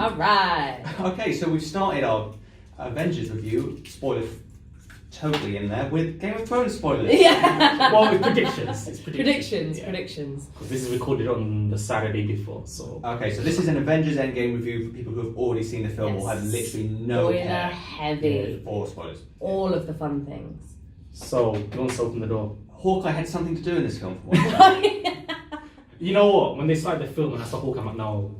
All right. Okay, so we've started our Avengers review, spoiler totally in there, with Game of Thrones spoilers. Yeah. Well, with predictions. It's Predictions. Yeah. Predictions. Because this is recorded on the Saturday before, so. Okay, so this is an Avengers Endgame review for people who have already seen the film or have literally no Spoiler care heavy. for spoilers. All of the fun things. So, you want to open the door? Hawkeye had something to do in this film for once. You know what? When they started the film and I saw Hawkeye, I'm like, no,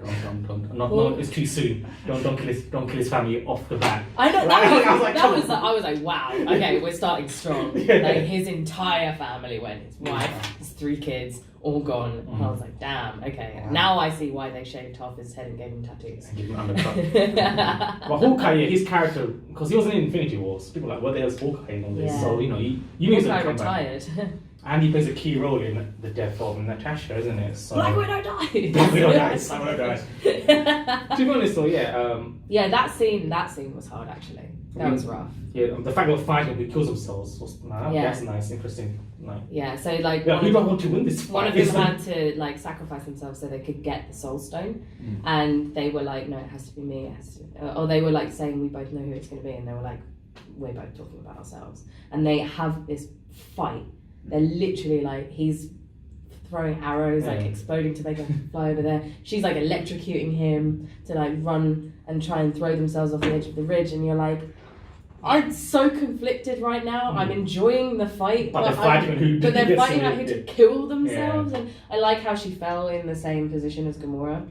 it's too soon. Don't kill his family off the bat. I know Like, I was like, wow. Okay, we're starting strong. Yeah. Like his entire family went. His wife, his 3 kids, all gone. And I was like, damn. Okay, now I see why they shaved off his head and gave him tattoos. And give him an undercut. But Hawkeye, yeah, his character, because he was in Infinity Wars. People were like, what the hell's Hawkeye in all this? Yeah. So you know, you knew he was going to come back. retired. And he plays a key role in the death of Natasha, isn't it? So, Black Widow died. Black Widow dies. Black Widow dies. To be honest, though, yeah. Yeah, that scene was hard actually. That was rough. Yeah, the fact of fighting who kills themselves was Yeah. that's nice, interesting. Like, Yeah, so like yeah, who do I want to win this fight? one of them had to like sacrifice themselves so they could get the soul stone, and they were like, no, it has to be me. It has to, or they were like saying we both know who it's going to be, and they were like, we're both talking about ourselves, and they have this fight. They're literally like, he's throwing arrows, like exploding to make them fly over there. She's like electrocuting him to like run and try and throw themselves off the edge of the ridge, and you're like, I'm so conflicted right now. I'm enjoying the fight, But they're fighting who but they're gets fighting to like who it. to kill themselves. And I like how she fell in the same position as Gamora.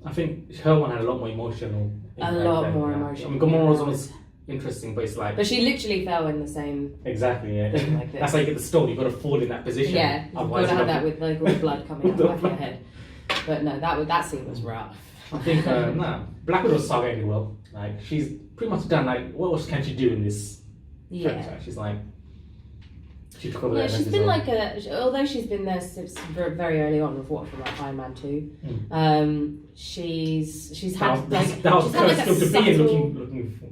I think her one had a lot more emotional. A impact lot than more that. emotion. I mean, Gamora's one was interesting, but it's like But she literally fell in the same exactly, yeah. thing like this. That's how you get the stone. You got to fall in that position. Yeah, you've got Otherwise, to you have don't- that with like all the blood coming out the back of your head. But no, that scene was rough. I think Black Widow's saga ended well. Like she's pretty much done. Like what else can she do in this? Yeah. franchise? She's like she took over. Yeah, the she's Avengers been role. like although she's been there since very early on with from like Iron Man 2. She's had like that was she's had like a still to be subtle,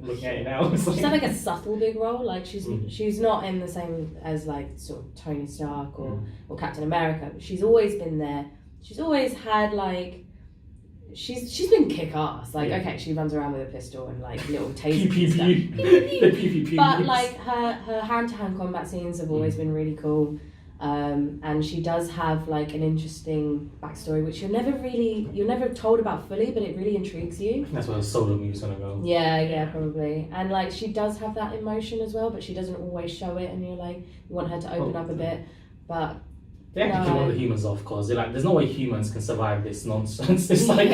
looking at it now. It's she's had like a subtle big role. Like she's not in the same as like sort of Tony Stark or Captain America, but she's always been there. She's always had like she's been kick ass. Like okay, she runs around with a pistol and like little tasers and stuff. The PvP. But like her hand-to-hand combat scenes have always been really cool, and she does have like an interesting backstory which you're never told about fully, but it really intrigues you. That's where the solo movie's gonna go. Yeah, probably. And like she does have that emotion as well, but she doesn't always show it, and you're like, you want her to open up a bit, but they have to kill all the humans off, cause they're like, there's no way humans can survive this nonsense. It's like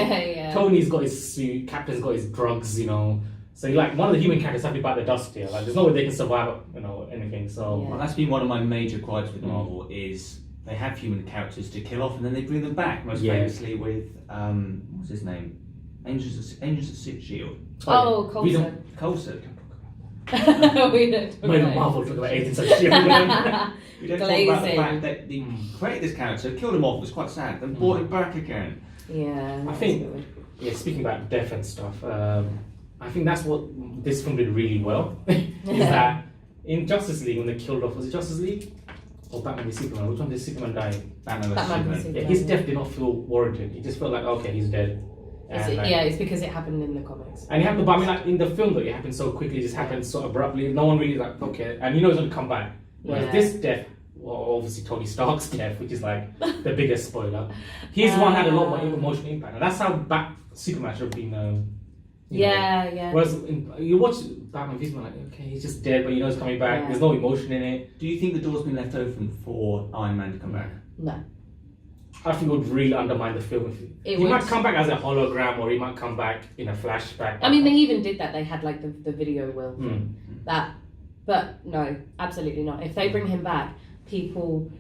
Tony's got his suit, Captain's got his drugs, you know. So you're like, one of the human characters have to bite the dust here. Like, there's no way they can survive, you know, anything. So Well, that's been one of my major gripes with Marvel is they have human characters to kill off and then they bring them back. Most famously with what's his name, Agents of Shield. Oh, Coulson. Coulson. We don't talk not even about Marvel talk about Agents of S.H.I.E.L.D. We don't talk about the Glazing. fact that they created this character, killed him off, was quite sad, then brought him back again. Yeah, I think, speaking about death and stuff, I think that's what this film did really well. Is that in Justice League, when they killed off, was it Justice League? Or Batman v Superman? Which one did Superman die? Batman vs Batman v Superman. Superman. Yeah, his death did not feel warranted. He just felt like, okay, he's dead. And, like, it's because it happened in the comics. and it happened, but I mean, like in the film, though, it happened so quickly, it just happened so abruptly. No one really like, okay, and you know he's gonna come back. Whereas this death, well, obviously Tony Stark's death, which is like the biggest spoiler. His one had a lot more emotional impact, and that's how Superman should have been. Yeah. Whereas you watch Batman v Superman, like, okay, he's just dead, but you know he's coming back. Yeah. There's no emotion in it. Do you think the door's been left open for Iron Man to come back? No. I think it would really undermine the film. If he might come back as a hologram, or he might come back in a flashback. I mean, they even did that. They had like the video will Mm. that, but no, absolutely not. If they bring him back, people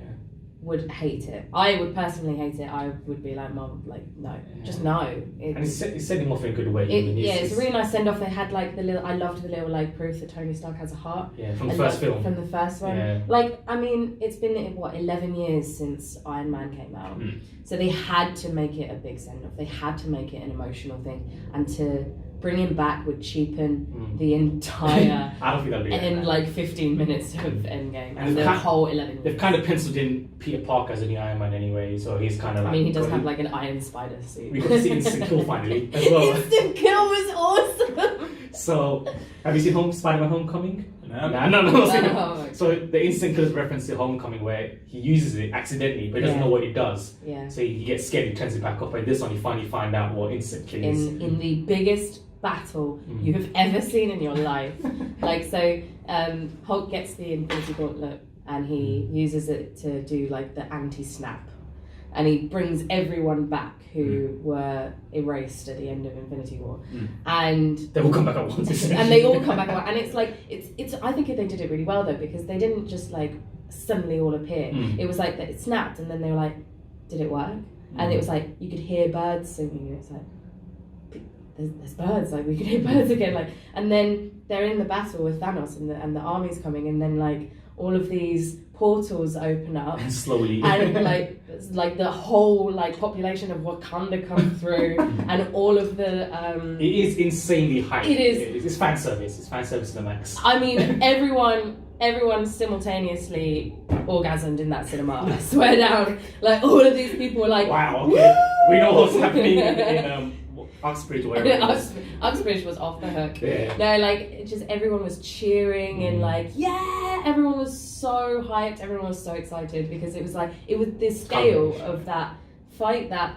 would hate it. I would personally hate it. I would be like, Mom, like no, just no. And it's set him off in a good way. It's a really nice send off. They had like I loved the little like proof that Tony Stark has a heart. Yeah, from the first film. From the first one. Yeah. Like, I mean, it's been 11 years since Iron Man came out. So they had to make it a big send off. They had to make it an emotional thing and to bring him back would cheapen the entire I don't think they'll do that. in like 15 minutes of Endgame and And the whole 11 They've minutes. kind of penciled in Peter Parker as a new Iron Man anyway, so he's kind of like. I mean, he does have like an Iron Spider suit. We got to see Instant Kill finally as well. Instant Kill was awesome. So, have you seen Spider-Man: Homecoming? No. No. So the Instant Kill is reference to Homecoming, where he uses it accidentally, but he doesn't know what it does. Yeah. So he gets scared, he turns it back off. And this one, you finally find out what Instant Kill is. In the biggest battle you have ever seen in your life. Like, so Hulk gets the Infinity Gauntlet and he uses it to do like the anti-snap. And he brings everyone back who were erased at the end of Infinity War. And they all come back at once. and they all come back at once. And it's like, it's. I think they did it really well though, because they didn't just like suddenly all appear. It was like that it snapped and then they were like, did it work? And it was like, you could hear birds singing. And it's like, there's birds, like we could hear birds again. Like, and then they're in the battle with Thanos and the army's coming, and then like all of these portals open up And slowly. and like the whole like population of Wakanda come through and all of the It is insanely hype. It is. It's fan service. It's fan service to the max. I mean everyone simultaneously orgasmed in that cinema. I swear down. Like all of these people were like, Wow. Woo! Okay. We know what's happening in Uxbridge or wherever it is. Uxbridge was off the hook. Yeah. No, like it just everyone was cheering and like everyone was so hyped. Everyone was so excited because it was the scale of that fight, that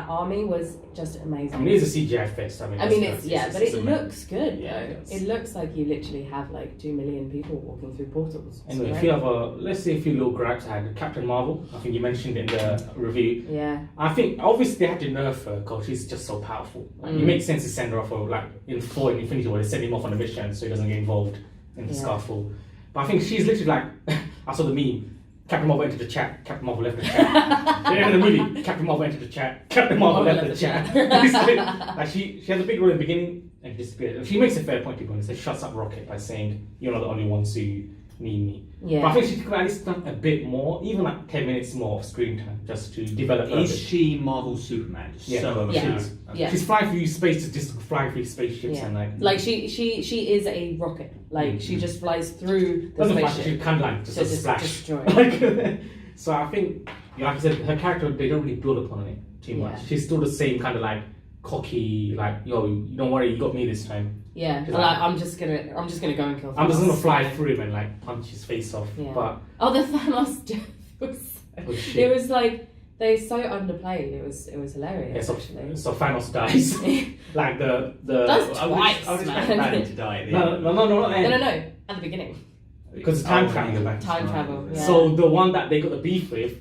army was just amazing. I mean, it is a CGI fest. I mean, but it amazing. looks good. Yeah, though. it does. It looks like you literally have like 2 million people walking through portals. Anyway, It's if you great. have let's say a few little gripes. I had Captain Marvel. I think you mentioned it in the review. Yeah. I think obviously they had to nerf her because she's just so powerful. Like, it makes sense to send her off, or like in Infinity War, they send him off on a mission so he doesn't get involved in the scuffle. But I think she's literally like, I saw the meme. Captain Marvel entered the chat. Captain Marvel left the chat. At the end of the movie, Captain Marvel entered the chat. Captain Marvel left the chat. Like she has a big role in the beginning and disappears. She makes a fair point, people, and says shuts up Rocket by saying you're not the only ones who need me. Yeah. But I think she could have at least done a bit more, even like 10 minutes more of screen time, just to develop her. Is she Marvel Superman? Just Yeah. so Yeah. overpowered? Okay. Yeah. She's flying through space, just flying through spaceships and like she is a rocket. Like she just flies through the doesn't fly, spaceship. she kind of like just to a splash. destroy. Like, so I think, like I said, her character, they don't really build upon it too much. She's still the same kind of like cocky, like, yo, don't worry, you got me this time. Yeah, She's like, I'm just gonna go and kill. I'm just Thanos. gonna fly through him and like punch his face off. Yeah. But the Thanos death was shit. it was like they so underplayed. It was hilarious. yeah, actually. so Thanos dies. Like the That's I would twice, expect man. Batman to die at the no, end. no, At the beginning. Because time when travel. you go back to Time travel, yeah. So the one that they got the beef with,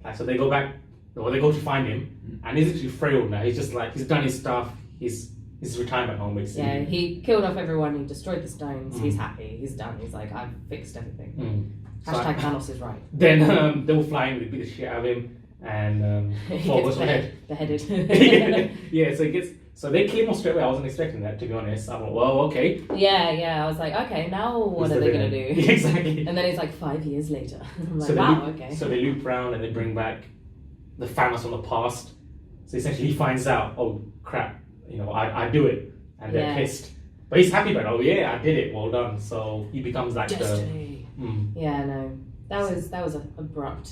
like, so they go back, or they go to find him, and he's actually frail now. He's just like, he's done his stuff. He's retirement home basically. Yeah, he killed off everyone. He destroyed the stones. He's happy. He's done. He's like, I've fixed everything. So Hashtag Thanos is right. Then they will fly in, they beat the shit out of him, and He Thor gets goes for head. beheaded. Yeah, so they kill him off straight away. I wasn't expecting that, to be honest. I thought, well, okay. Yeah. I was like, okay, now what He's are the they gonna villain. do? Yeah, exactly. And then it's like 5 years later. I'm like, So they wow, loop, okay. So they loop around and they bring back the Thanos from the past. So essentially, he finds out, oh crap, I do it, and they're Yeah. pissed. But he's happy about it. Oh yeah, I did it. Well done. So he becomes like Destiny. the. Yeah, no, that was abrupt.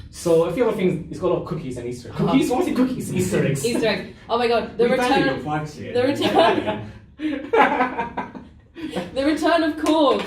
So a few other things. It's got a lot of cookies and Easter eggs. Cookies? What was it? Cookies? Easter eggs. Easter egg. Oh my god, the We value your return. privacy. The return. The return of Korg.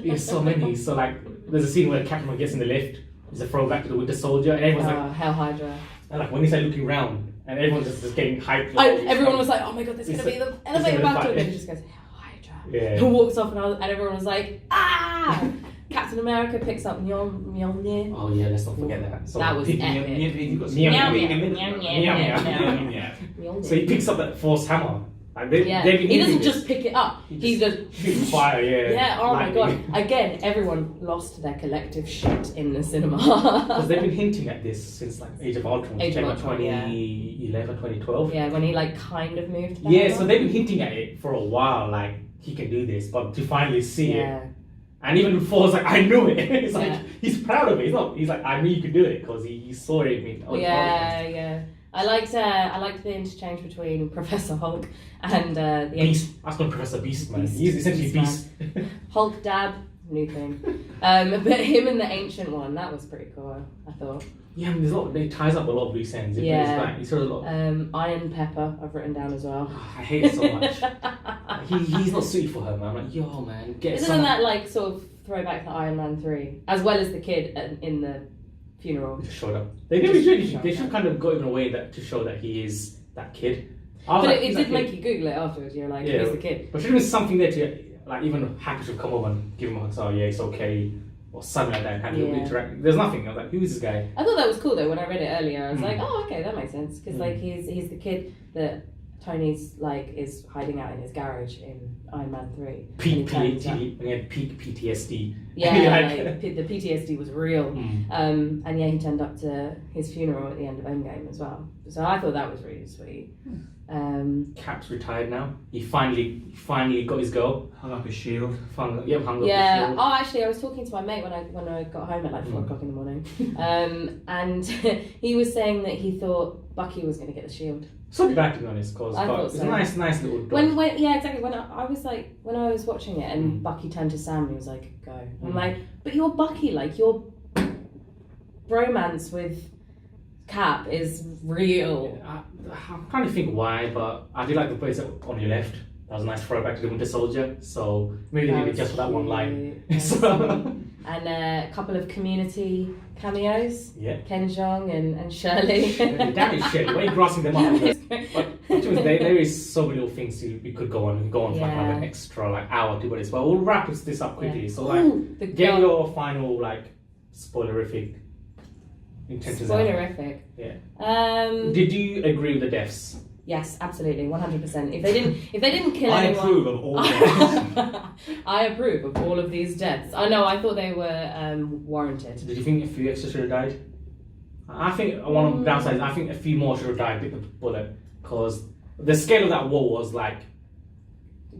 There's so many. So like, there's a scene where Captain gets in the lift. There's a throwback to the Winter Soldier, and everyone's like, Hell Hydra. and like when they start looking around, and everyone's just getting hyped. Everyone was like, oh my god, there's gonna be the elevator gonna battle. fight. And then he just goes, Hell Hydra. Yeah. Who walks off and everyone was like, ah! Captain America picks up Mjolnir. Oh yeah, let's not forget that. So That was he- epic. Meow, Mjolnir. So he picks up that Force hammer. Like they've been he using doesn't this. just pick it up. He just shoots fire. Yeah. Yeah, oh my lightning. god. Again, everyone lost their collective shit in the Because cinema. they've been hinting at this since like Age of Ultron, Age of came out Ultron, yeah. 2011, 2012. Yeah, when he like kind of moved. Yeah, back so on. they've been hinting at it for a while, like he can do this, but to finally see it, Yeah. and even before it's like I knew it. It's Yeah. like he's proud of it. He's like I knew you could do it because he saw it. Yeah. I liked the interchange between Professor Hulk and the Beast. I was called Professor Beast, man. Beast. He's essentially Beast. Hulk dab, new thing. But him and the Ancient One, that was pretty cool, I thought. Yeah, I mean, there's a lot. It ties up a lot of loose ends. Yeah. It's sort of a lot. Iron Pepper, I've written down as well. I hate it so much. He's not suited for her, man. I'm like, yo, man, get Isn't someone. that like sort of throwback to Iron Man 3, as well as the kid in the funeral? Just showed up. They should kind of go in a way that to show that he is that kid. But it did make you Google it afterwards. You're like, who's the kid? But should have been something there to, like, even Hacker should come over and give him a hug. So yeah, it's okay, or something like that, and have you interact. There's nothing. I was like, who's this guy? I thought that was cool though. When I read it earlier, I was like, oh, okay, that makes sense, because like he's the kid that Tony's like is hiding out in his garage in Iron Man 3. Peak PTSD. Yeah, like, the PTSD was real. Mm. And yeah, he turned up to his funeral at the end of Endgame as well. So I thought that was really sweet. Cap's retired now. He finally got his girl. Hung up his shield. Hung up his shield. Oh, actually, I was talking to my mate when I got home at like 4 o'clock in the morning, and he was saying that he thought Bucky was going to get the shield. So bad, to be honest, because it's a nice little dog. When exactly, when I was watching it and Bucky turned to Sam, he was like, go. I'm like, but you're Bucky, like your bromance with Cap is real. I'm trying to think why, but I did like the place on your left. That was a nice throwback to the Winter Soldier, so maybe they did it just for that one line. And a couple of Community cameos. Yeah. Ken Jeong and Shirley. Damn it, Shirley, why are you grassing them up? But there is so many little things we could go on. We could go on for like an extra like hour to do this, but we'll wrap this up quickly. So like, get your final like spoilerific intentions. Spoilerific. Yeah. Did you agree with the deaths? Yes, absolutely, 100%. If they didn't kill anyone, I approve of all deaths. I approve of all of these deaths. I know. I thought they were warranted. Did you think a few extra should have died? I think one of the downsides. I think a few more should have died with the bullet, because the scale of that war was like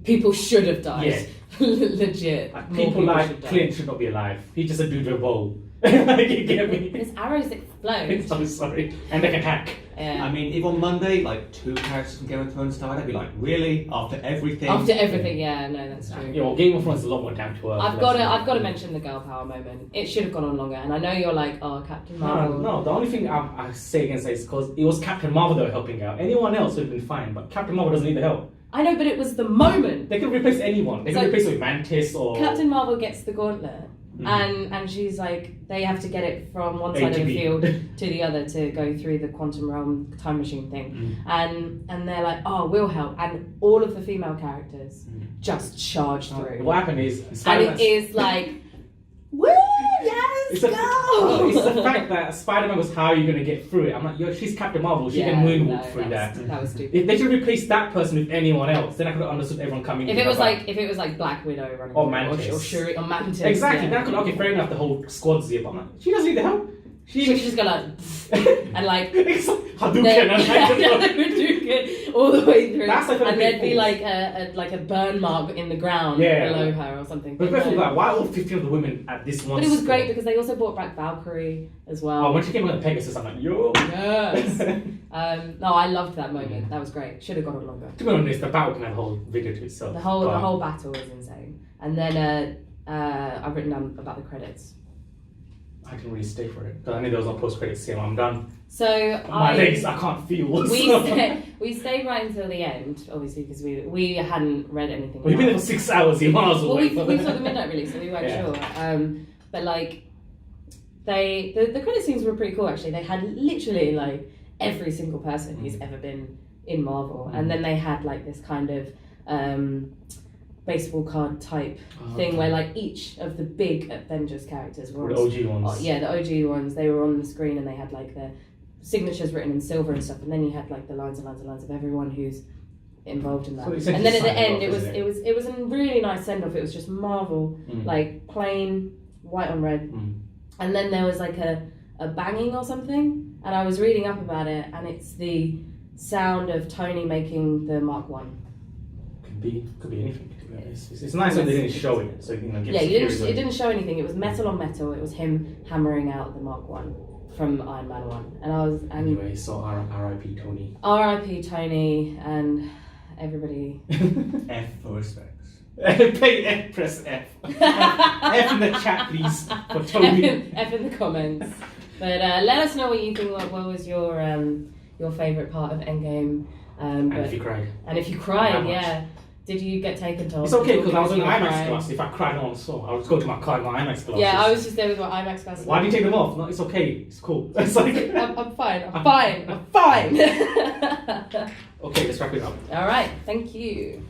people should have died. Yeah. Legit. Like, people like Clint should not be alive. He's just a dude with a bow. Like, you get me? His arrows explode. I'm so sorry. And they can hack. Yeah. I mean, if on Monday, like 2 characters from Game of Thrones died, I'd be like, really? After everything? After everything, yeah, no, that's true. Yeah, well, Game of Thrones is a lot more down to earth. I've got to mention the girl power moment. It should have gone on longer, and I know you're like, oh, Captain Marvel. No, the only thing I say against it is because it was Captain Marvel that were helping out. Anyone else would have been fine, but Captain Marvel doesn't need the help. I know, but it was the moment. They could replace anyone. They could replace it with Mantis or... Captain Marvel gets the gauntlet. And she's like, they have to get it from one side of the field to the other to go through the quantum realm time machine thing. And they're like, oh, we'll help. And all of the female characters just charge through. What happened is... And it is like, woo, yes, go! It's the fact that Spider-Man was, how are you going to get through it? I'm like, yo, she's Captain Marvel. She can moonwalk through that. That was stupid. If they should replace that person with anyone else, then I could have understood everyone coming in. If it was like Black Widow running or Mantis. Or Shuri or Mantis. Exactly. Then I could, okay, fair enough, the whole squad's here, but I'm like, she doesn't need the help. She just go like, and like Hadouken and Hadouken all the way through, That's like and there'd be like a burn mark in the ground below her or something. But like, why all 15 of the women at this one? But it was great because they also brought back Valkyrie as well. Oh, when she came on the Pegasus, I'm like, yo. Yes. No, I loved that moment. That was great. Should have gone on longer. To be honest, the battle can have a whole video to itself. The whole battle was insane. And then I've written down about the credits. I didn't really stay for it because I knew there was no post-credit scene. I'm done. So my legs, I can't feel. We stayed right until the end, obviously, because we hadn't read anything. We've been there for 6 hours. You might as well. We saw the midnight release, so we weren't sure. But like, the credit scenes were pretty cool. Actually, they had literally like every single person who's ever been in Marvel, and then they had like this kind of baseball card type thing where like each of the big Avengers characters were the OG ones. The OG ones. They were on the screen and they had like their signatures written in silver and stuff, and then you had like the lines and lines and lines of everyone who's involved in that. So and then at the end, it was a really nice send off. It was just Marvel, like plain white on red, and then there was like a banging or something, and I was reading up about it, and it's the sound of Tony making the Mark 1. Could be anything. It's nice that they didn't show it, so you know. It didn't show anything. It was metal on metal. It was him hammering out the Mark 1 from Iron Man 1. And I was, and Anyway, so R.I.P. Tony. R.I.P. Tony and everybody. F for respects. Press F. F in the chat, please, for Tony. F in the comments. But let us know what you think. What was your favourite part of Endgame? And if you cried. And if you cried, How much? yeah. Did you get taken to? It's okay because I was in you IMAX cried? class. If I cried on so I would go to my car in my IMAX class. Yeah, I was just there with my IMAX glasses. Why do you take them off? No, it's okay. It's cool. It's like I'm fine. I'm fine. I'm fine. Okay, let's wrap it up. All right. Thank you.